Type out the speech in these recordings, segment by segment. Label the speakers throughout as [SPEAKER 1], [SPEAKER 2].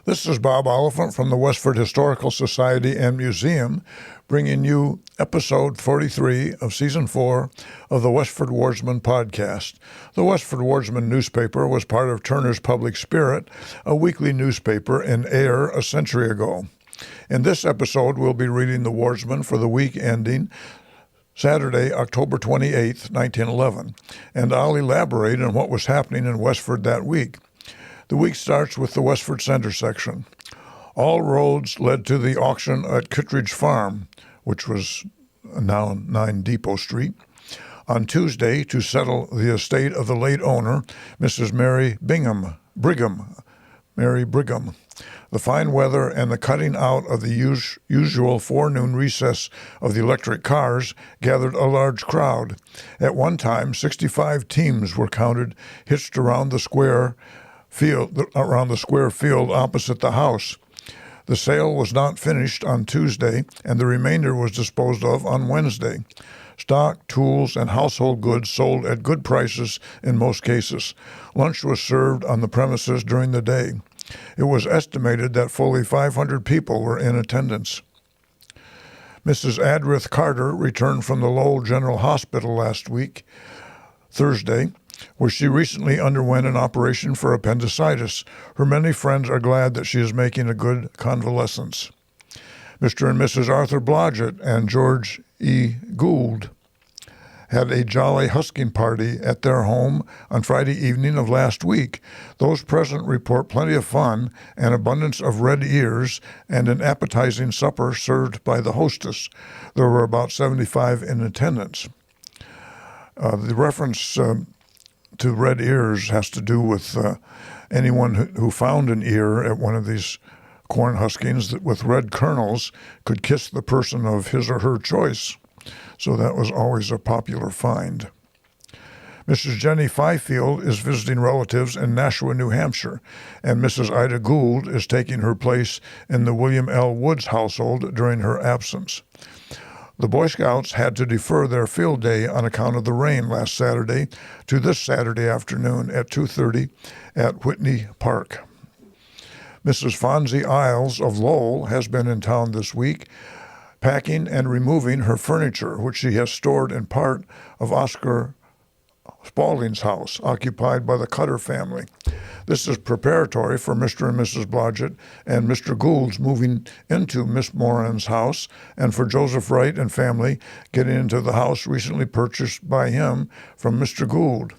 [SPEAKER 1] This is Bob Oliphant from the Westford Historical Society and Museum, bringing you episode 43 of season 4 of the Westford Wardsman podcast. The Westford Wardsman newspaper was part of Turner's Public Spirit, a weekly newspaper in Ayer a century ago. In this episode, we'll be reading the Wardsman for the week ending Saturday, October 28, 1911, and I'll elaborate on what was happening in Westford that week. The week starts with the Westford Center section. All roads led to the auction at Kittredge Farm, which was now 9 Depot Street, on Tuesday to settle the estate of the late owner, Mrs. Mary Brigham. The fine weather and the cutting out of the usual forenoon recess of the electric cars gathered a large crowd. At one time, 65 teams were counted hitched around the square field opposite the house. The sale was not finished on Tuesday, and the remainder was disposed of on Wednesday. Stock, tools, and household goods sold at good prices in most cases. Lunch was served on the premises during the day. It was estimated that fully 500 people were in attendance. Mrs. Adrith Carter returned from the Lowell General Hospital last week, Thursday, where she recently underwent an operation for appendicitis. Her many friends are glad that she is making a good convalescence. Mr. and Mrs. Arthur Blodgett and George E. Gould had a jolly husking party at their home on Friday evening of last week. Those present report plenty of fun, an abundance of red ears, and an appetizing supper served by the hostess. There were about 75 in attendance. The reference to red ears has to do with anyone who found an ear at one of these corn huskings that with red kernels could kiss the person of his or her choice. So that was always a popular find. Mrs. Jenny Fifield is visiting relatives in Nashua, New Hampshire, and Mrs. Ida Gould is taking her place in the William L. Woods household during her absence. The Boy Scouts had to defer their field day on account of the rain last Saturday to this Saturday afternoon at 2:30 at Whitney Park. Mrs. Fonzie Isles of Lowell has been in town this week, packing and removing her furniture, which she has stored in part of Oscar Spaulding's house, occupied by the Cutter family. This is preparatory for Mr. and Mrs. Blodgett and Mr. Gould's moving into Miss Moran's house, and for Joseph Wright and family getting into the house recently purchased by him from Mr. Gould.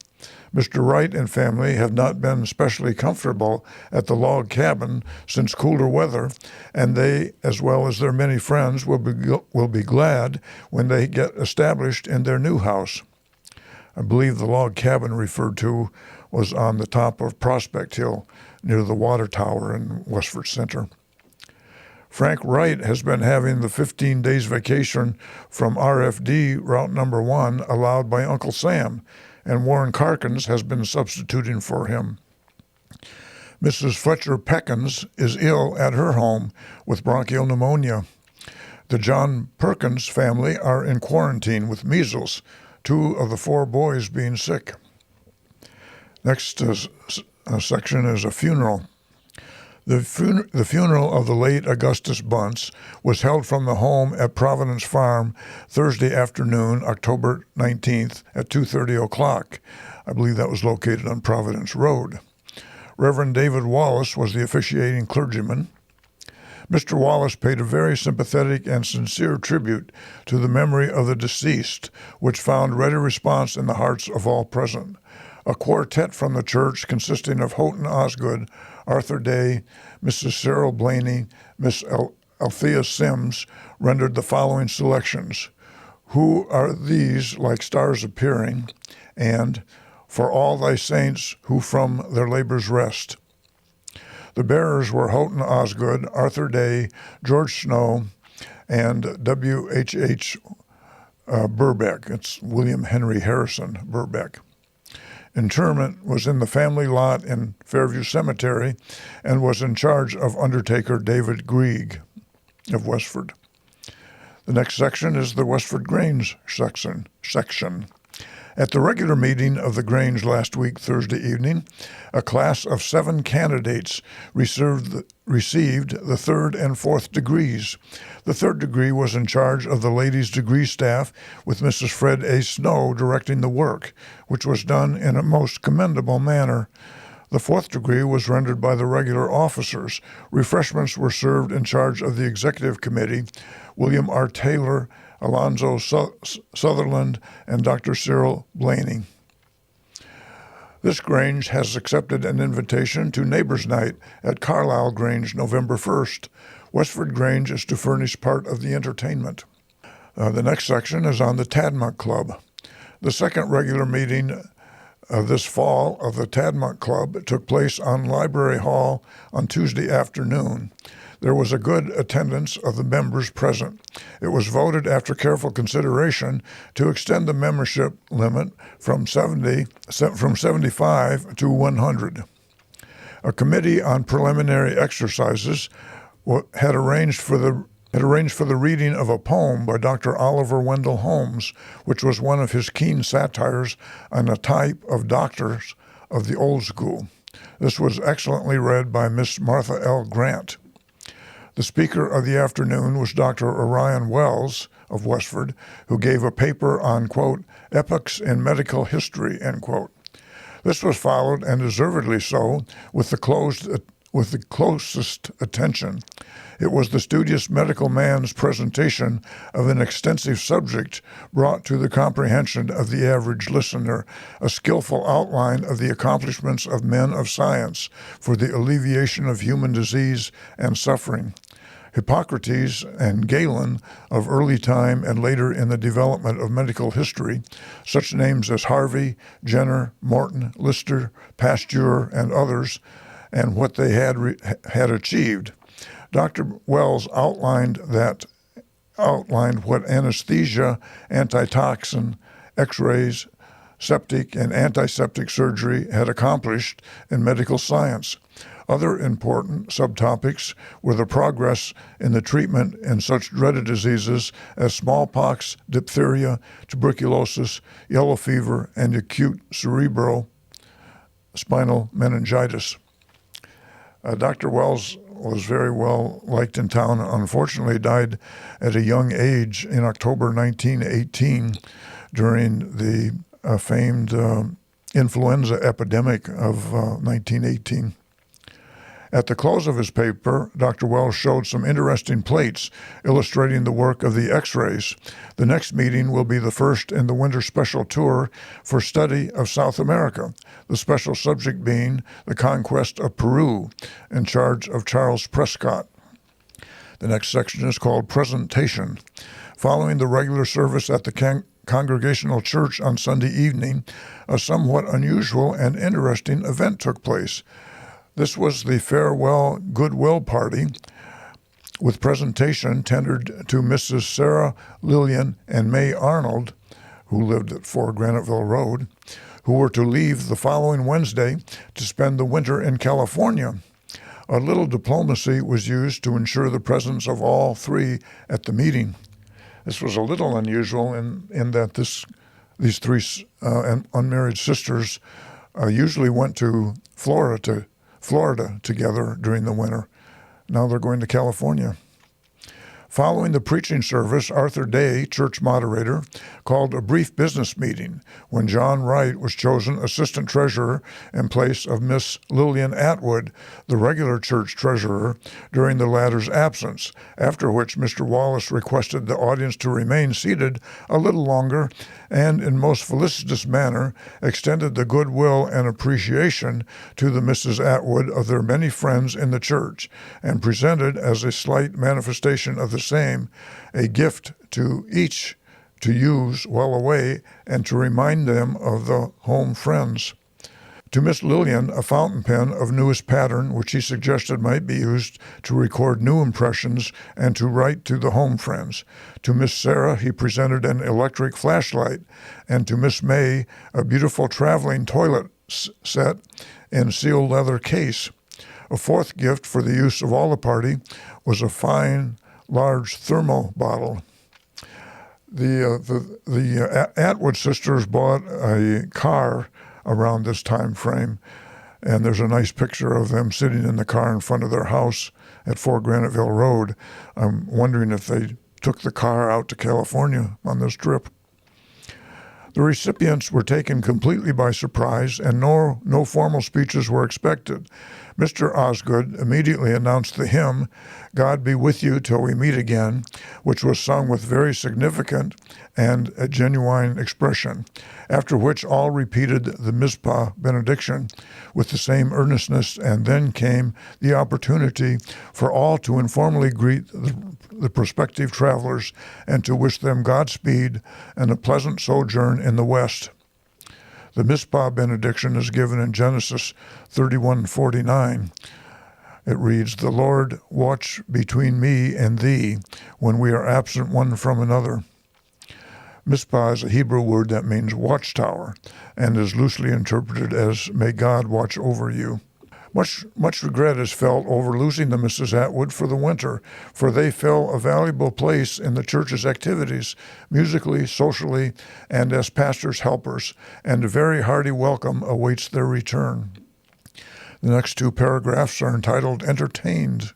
[SPEAKER 1] Mr. Wright and family have not been especially comfortable at the log cabin since cooler weather, and they, as well as their many friends, will be glad when they get established in their new house. I believe the log cabin referred to was on the top of Prospect Hill near the water tower in Westford Center. Frank Wright has been having the 15 days vacation from RFD Route Number 1 allowed by Uncle Sam, and Warren Carkins has been substituting for him. Mrs. Fletcher Peckins is ill at her home with bronchial pneumonia. The John Perkins family are in quarantine with measles, 2 of the 4 boys being sick. Next section is a funeral. The funeral of the late Augustus Bunce was held from the home at Providence Farm Thursday afternoon, October 19th at 2:30 o'clock. I believe that was located on Providence Road. Reverend David Wallace was the officiating clergyman. Mr. Wallace paid a very sympathetic and sincere tribute to the memory of the deceased, which found ready response in the hearts of all present. A quartet from the church consisting of Houghton Osgood, Arthur Day, Mrs. Cyril Blaney, Miss Althea Sims rendered the following selections: "Who are these like stars appearing?" and "For all thy saints who from their labors rest." The bearers were Houghton Osgood, Arthur Day, George Snow, and W.H.H. Burbeck. It's William Henry Harrison Burbeck. Interment was in the family lot in Fairview Cemetery and was in charge of Undertaker David Grieg of Westford. The next section is the Westford Grange section. At the regular meeting of the Grange last week, Thursday evening, a class of 7 candidates received the 3rd and 4th degrees. The 3rd degree was in charge of the ladies' degree staff, with Mrs. Fred A. Snow directing the work, which was done in a most commendable manner. The 4th degree was rendered by the regular officers. Refreshments were served in charge of the executive committee, William R. Taylor, Alonzo Sutherland, and Dr. Cyril Blaney. This Grange has accepted an invitation to Neighbors' Night at Carlisle Grange November 1st. Westford Grange is to furnish part of the entertainment. The next section is on the Tadmont Club. The second regular meeting this fall of the Tadmont Club took place on Library Hall on Tuesday afternoon. There was a good attendance of the members present. It was voted after careful consideration to extend the membership limit from 75 to 100. A committee on preliminary exercises had arranged for the reading of a poem by Dr. Oliver Wendell Holmes, which was one of his keen satires on a type of doctors of the old school. This was excellently read by Miss Martha L. Grant. The speaker of the afternoon was Dr. Orion Wells of Westford, who gave a paper on, quote, epochs in medical history, end quote. This was followed, and deservedly so, with the closest attention. It was the studious medical man's presentation of an extensive subject brought to the comprehension of the average listener, a skillful outline of the accomplishments of men of science for the alleviation of human disease and suffering. Hippocrates and Galen of early time and later in the development of medical history, such names as Harvey, Jenner, Morton, Lister, Pasteur, and others, and what they had achieved. Dr. Wells outlined what anesthesia, antitoxin, X-rays, septic, and antiseptic surgery had accomplished in medical science. Other important subtopics were the progress in the treatment in such dreaded diseases as smallpox, diphtheria, tuberculosis, yellow fever, and acute cerebrospinal meningitis. Dr. Wells was very well liked in town. Unfortunately, died at a young age in October 1918 during the famed influenza epidemic of 1918. At the close of his paper, Dr. Wells showed some interesting plates illustrating the work of the X-rays. The next meeting will be the first in the winter special tour for study of South America, the special subject being the conquest of Peru, in charge of Charles Prescott. The next section is called Presentation. Following the regular service at the Congregational Church on Sunday evening, a somewhat unusual and interesting event took place. This was the farewell goodwill party with presentation tendered to Mrs. Sarah Lillian and May Arnold, who lived at 4 Graniteville Road, who were to leave the following Wednesday to spend the winter in California. A little diplomacy was used to ensure the presence of all 3 at the meeting. This was a little unusual in that these 3 unmarried sisters usually went to Florida together during the winter. Now they're going to California. Following the preaching service, Arthur Day, church moderator, called a brief business meeting when John Wright was chosen assistant treasurer in place of Miss Lillian Atwood, the regular church treasurer, during the latter's absence, after which Mr. Wallace requested the audience to remain seated a little longer and, in most felicitous manner, extended the goodwill and appreciation to the Mrs. Atwood of their many friends in the church, and presented, as a slight manifestation of the same, a gift to each to use while away and to remind them of the home friends. To Miss Lillian, a fountain pen of newest pattern, which he suggested might be used to record new impressions and to write to the home friends. To Miss Sarah, he presented an electric flashlight, and to Miss May, a beautiful traveling toilet set in sealed leather case. A 4th gift for the use of all the party was a fine, large thermal bottle. The Atwood sisters bought a car around this time frame, and there's a nice picture of them sitting in the car in front of their house at 4 Graniteville Road. I'm wondering if they took the car out to California on this trip. The recipients were taken completely by surprise, and no formal speeches were expected. Mr. Osgood immediately announced the hymn, "God Be With You Till We Meet Again," which was sung with very significant and a genuine expression, after which all repeated the Mizpah benediction with the same earnestness, and then came the opportunity for all to informally greet the prospective travelers and to wish them Godspeed and a pleasant sojourn in the West. The Mizpah benediction is given in Genesis 31:49. It reads, "The Lord watch between me and thee when we are absent one from another." Mizpah is a Hebrew word that means watchtower and is loosely interpreted as, "May God watch over you." Much regret is felt over losing the Mrs. Atwood for the winter, for they fill a valuable place in the church's activities, musically, socially, and as pastors' helpers, and a very hearty welcome awaits their return. The next 2 paragraphs are entitled "Entertained."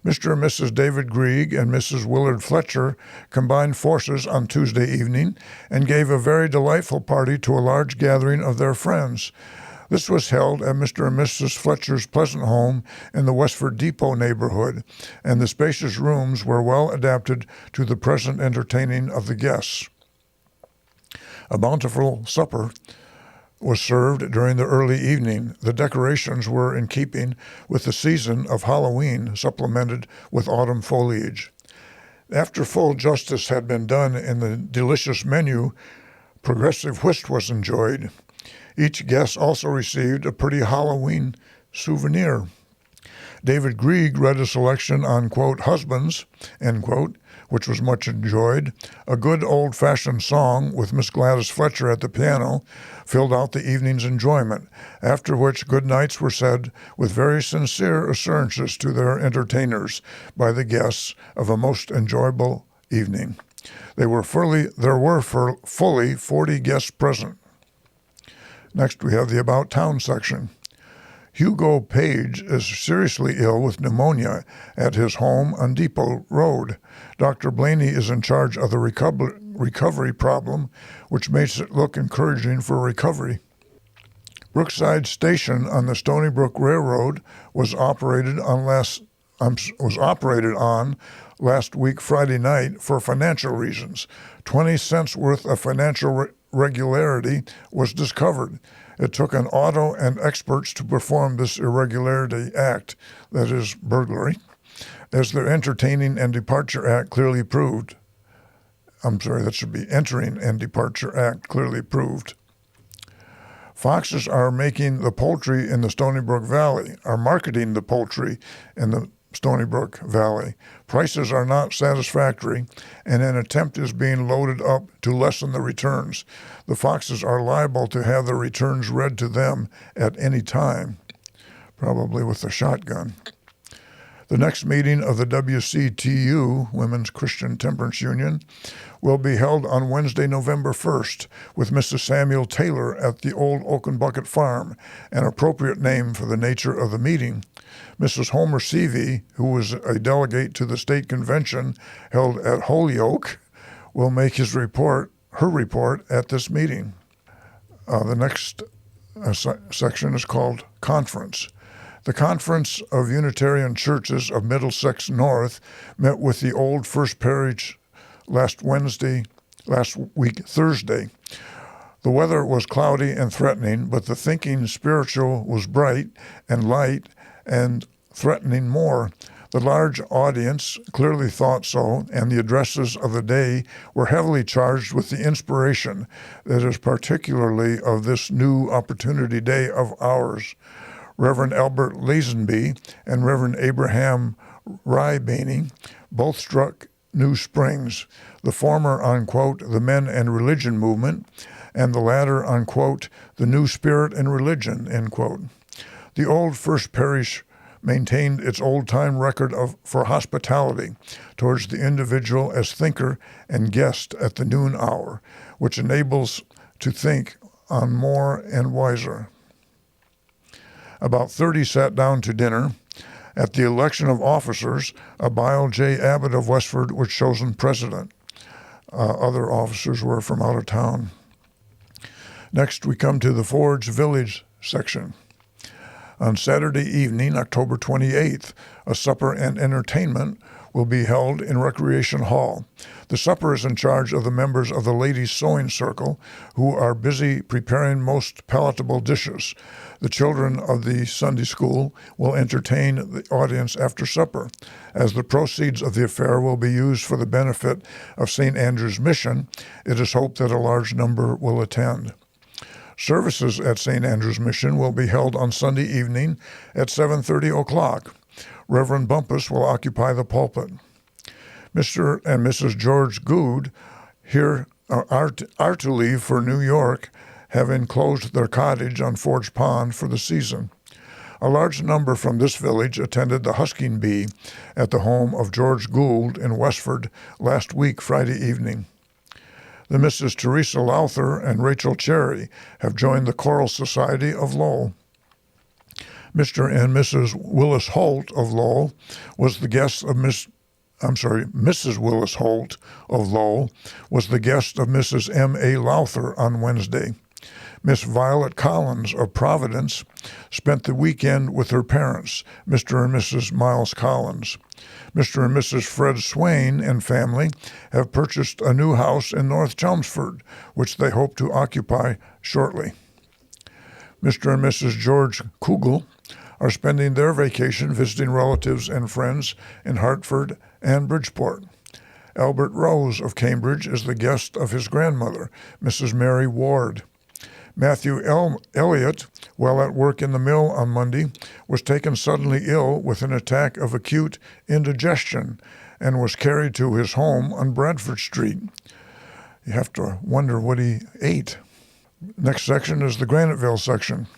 [SPEAKER 1] Mr. and Mrs. David Grieg and Mrs. Willard Fletcher combined forces on Tuesday evening and gave a very delightful party to a large gathering of their friends. This was held at Mr. and Mrs. Fletcher's pleasant home in the Westford Depot neighborhood, and the spacious rooms were well adapted to the present entertaining of the guests. A bountiful supper was served during the early evening. The decorations were in keeping with the season of Halloween, supplemented with autumn foliage. After full justice had been done in the delicious menu, progressive whist was enjoyed. Each guest also received a pretty Halloween souvenir. David Grieg read a selection on, quote, "husbands," end quote, which was much enjoyed. A good old-fashioned song with Miss Gladys Fletcher at the piano filled out the evening's enjoyment, after which good nights were said with very sincere assurances to their entertainers by the guests of a most enjoyable evening. There were fully 40 guests present. Next, we have the About Town section. Hugo Page is seriously ill with pneumonia at his home on Depot Road. Dr. Blaney is in charge of the recovery problem, which makes it look encouraging for recovery. Brookside Station on the Stony Brook Railroad was operated on last week Friday night for financial reasons. 20 cents worth of financial irregularity was discovered. It took an auto and experts to perform this irregularity act, that is, burglary, as their Entertaining and Departure Act clearly proved. That should be Entering and Departure Act clearly proved. Foxes are marketing the poultry in the Stony Brook Valley. Prices are not satisfactory, and an attempt is being loaded up to lessen the returns. The foxes are liable to have the returns read to them at any time, probably with a shotgun. The next meeting of the WCTU, Women's Christian Temperance Union, will be held on Wednesday, November 1st, with Mrs. Samuel Taylor at the Old Oaken Bucket Farm, an appropriate name for the nature of the meeting. Mrs. Homer Seavey, who was a delegate to the state convention held at Holyoke, will make her report at this meeting. The next section is called Conference. The Conference of Unitarian Churches of Middlesex North met with the Old First Parish last week, Thursday. The weather was cloudy and threatening, but the thinking spiritual was bright and light and threatening more. The large audience clearly thought so, and the addresses of the day were heavily charged with the inspiration that is particularly of this new opportunity day of ours. Reverend Albert Lazenby and Reverend Abraham Rybaney both struck new springs, the former on, quote, the men and religion movement, and the latter on, quote, the new spirit and religion, end quote. The Old First Parish maintained its old-time record for hospitality towards the individual as thinker and guest at the noon hour, which enables to think on more and wiser. About 30 sat down to dinner. At the election of officers, Abiel J. Abbott of Westford was chosen president. Other officers were from out of town. Next, we come to the Forge Village section. On Saturday evening, October 28th, a supper and entertainment will be held in Recreation Hall. The supper is in charge of the members of the Ladies' Sewing Circle, who are busy preparing most palatable dishes. The children of the Sunday school will entertain the audience after supper. As the proceeds of the affair will be used for the benefit of St. Andrew's Mission, it is hoped that a large number will attend. Services at St. Andrew's Mission will be held on Sunday evening at 7:30 o'clock. Reverend Bumpus will occupy the pulpit. Mr. and Mrs. George Good here are to leave for New York, having closed their cottage on Forge Pond for the season. A large number from this village attended the husking bee at the home of George Gould in Westford last week, Friday evening. The Mrs. Teresa Lowther and Rachel Cherry have joined the Choral Society of Lowell. Mr. and Mrs. Willis Holt of Lowell was the guest of Mrs. Willis Holt of Lowell was the guest of Mrs. M.A. Lowther on Wednesday. Miss Violet Collins of Providence spent the weekend with her parents, Mr. and Mrs. Miles Collins. Mr. and Mrs. Fred Swain and family have purchased a new house in North Chelmsford, which they hope to occupy shortly. Mr. and Mrs. George Kugel are spending their vacation visiting relatives and friends in Hartford and Bridgeport. Albert Rose of Cambridge is the guest of his grandmother, Mrs. Mary Ward. Matthew Elliott, while at work in the mill on Monday, was taken suddenly ill with an attack of acute indigestion and was carried to his home on Bradford Street. You have to wonder what he ate. Next section is the Graniteville section.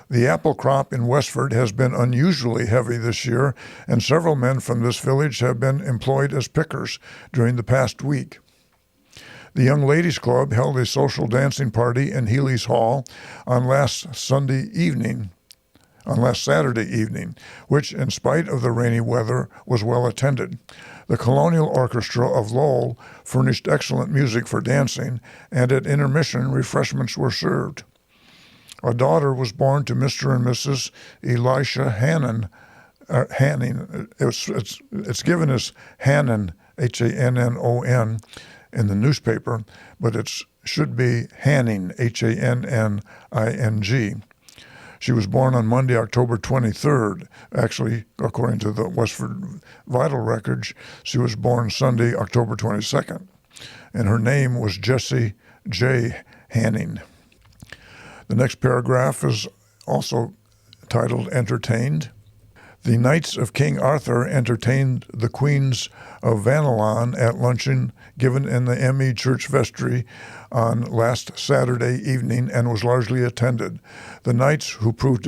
[SPEAKER 1] The apple crop in Westford has been unusually heavy this year, and several men from this village have been employed as pickers during the past week. The Young Ladies Club held a social dancing party in Healy's Hall on last Saturday evening, which, in spite of the rainy weather, was well attended. The Colonial Orchestra of Lowell furnished excellent music for dancing, and at intermission, refreshments were served. A daughter was born to Mr. and Mrs. Elisha Hanning. It's given as Hannon, Hannon, in the newspaper, but it should be Hanning, Hanning. She was born on Monday, October 23rd. Actually, according to the Westford Vital Records, she was born Sunday, October 22nd, and her name was Jessie J. Hanning. The next paragraph is also titled Entertained. The Knights of King Arthur entertained the Queens of Vanillon at luncheon given in the M.E. Church Vestry on last Saturday evening and was largely attended. The knights, who proved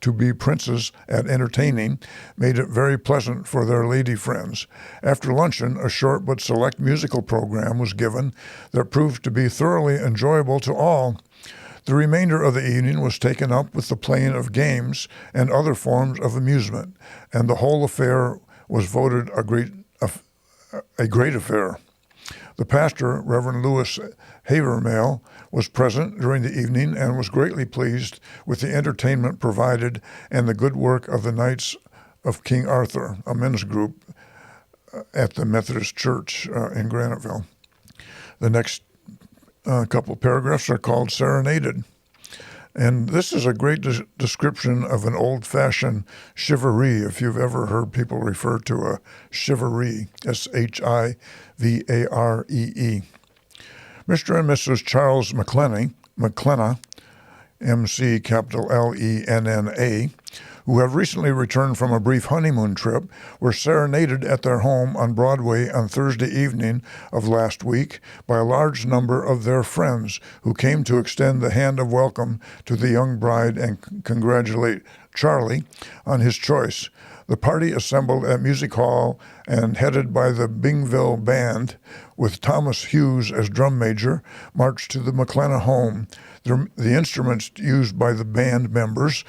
[SPEAKER 1] to be princes at entertaining, made it very pleasant for their lady friends. After luncheon, a short but select musical program was given that proved to be thoroughly enjoyable to all. The remainder of the evening was taken up with the playing of games and other forms of amusement, and the whole affair was voted a great affair. The pastor, Reverend Louis Havermale, was present during the evening and was greatly pleased with the entertainment provided and the good work of the Knights of King Arthur, a men's group at the Methodist Church in Graniteville. The next couple of paragraphs are called Serenaded. And this is a great description of an old-fashioned shivaree, if you've ever heard people refer to a shivaree, Shivaree. Mr. and Mrs. Charles McLenna, MC capital Lenna, who have recently returned from a brief honeymoon trip, were serenaded at their home on Broadway on Thursday evening of last week by a large number of their friends who came to extend the hand of welcome to the young bride and congratulate Charlie, on his choice. The party assembled at Music Hall and, headed by the Bingville Band, with Thomas Hughes as drum major, marched to the McLenna home. The instruments used by the band members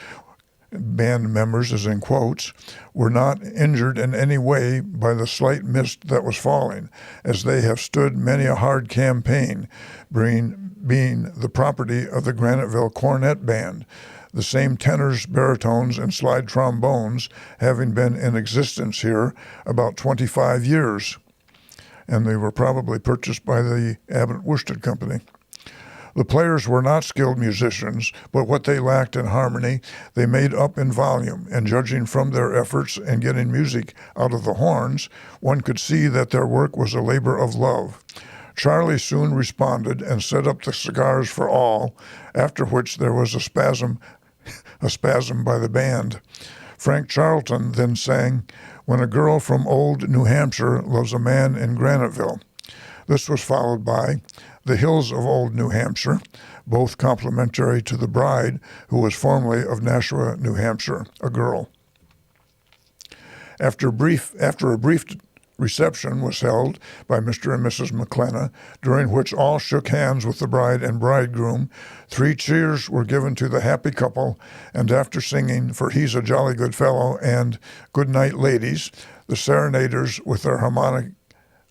[SPEAKER 1] as in quotes, were not injured in any way by the slight mist that was falling, as they have stood many a hard campaign, being the property of the Graniteville Cornet Band, the same tenors, baritones, and slide trombones having been in existence here about 25 years. And they were probably purchased by the Abbott Worsted Company. The players were not skilled musicians, but what they lacked in harmony, they made up in volume, and judging from their efforts in getting music out of the horns, one could see that their work was a labor of love. Charlie soon responded and set up the cigars for all, after which there was a spasm by the band. Frank Charlton then sang, "When a Girl from Old New Hampshire Loves a Man in Graniteville." This was followed by "The Hills of Old New Hampshire," both complimentary to the bride, who was formerly of Nashua, New Hampshire, a girl. After a brief reception was held by Mr. and Mrs. McLenna, during which all shook hands with the bride and bridegroom. 3 cheers were given to the happy couple, and after singing "For He's a Jolly Good Fellow" and "Good Night, Ladies," the serenaders, with their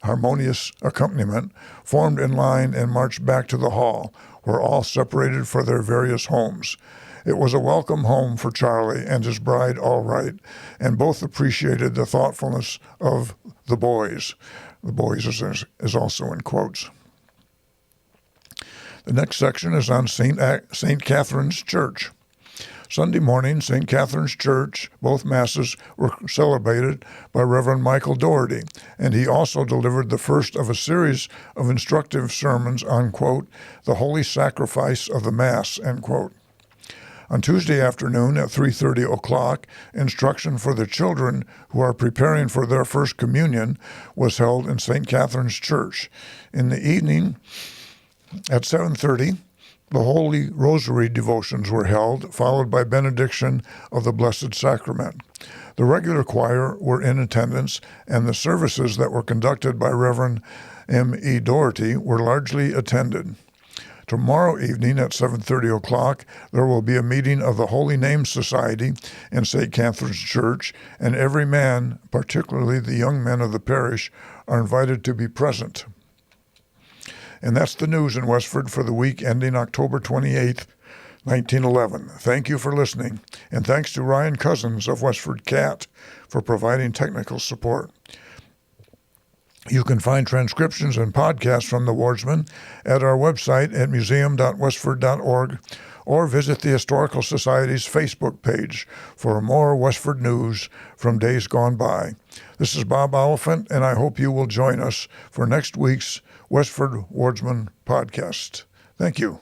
[SPEAKER 1] harmonious accompaniment, formed in line and marched back to the hall, where all separated for their various homes. It was a welcome home for Charlie and his bride, all right, and both appreciated the thoughtfulness of the boys. The boys is also in quotes. The next section is on St. Catherine's Church. Sunday morning, St. Catherine's Church, both Masses were celebrated by Reverend Michael Doherty, and he also delivered the first of a series of instructive sermons on, quote, the holy sacrifice of the Mass, end quote. On Tuesday afternoon at 3:30 o'clock, instruction for the children who are preparing for their first communion was held in St. Catherine's Church. In the evening at 7:30, the Holy Rosary devotions were held, followed by benediction of the Blessed Sacrament. The regular choir were in attendance, and the services that were conducted by Reverend M.E. Doherty were largely attended. Tomorrow evening at 7:30 o'clock, there will be a meeting of the Holy Name Society in St. Catherine's Church, and every man, particularly the young men of the parish, are invited to be present. And that's the news in Westford for the week ending October 28th, 1911. Thank you for listening, and thanks to Ryan Cousins of Westford CAT for providing technical support. You can find transcriptions and podcasts from the Wardsman at our website at museum.westford.org or visit the Historical Society's Facebook page for more Westford news from days gone by. This is Bob Oliphant, and I hope you will join us for next week's Westford Wardsman podcast. Thank you.